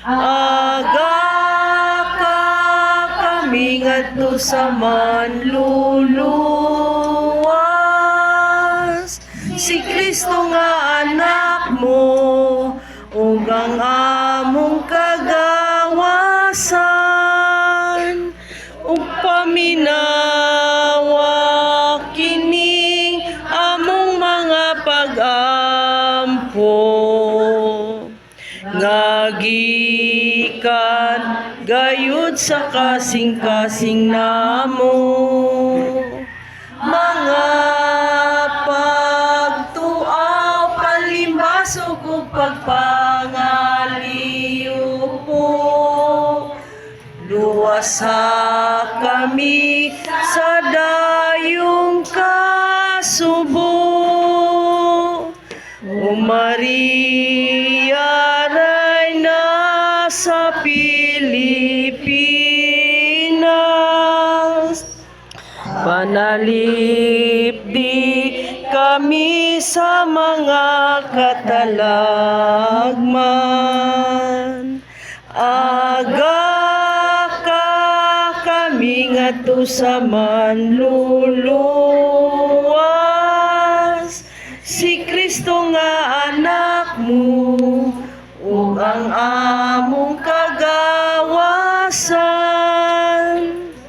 Aga ka kami ngadto sa manluluwas. Si Kristo nga anak mo, ug ang among kagawasan, ug paminawa kining among mga pag-ampo. Ngagikan gayud sa kasing-kasing namo, mga pagtuaw, palimbasog ug pagpangaliw po. Luwasa kami sa dayong kasubo. O Maria, Reyna sa Pilipinas, panalipdi kami sa mga katalagman. Aga ka kami ngadto sa manluluwas. Si Kristo nga anak mo, ug ang among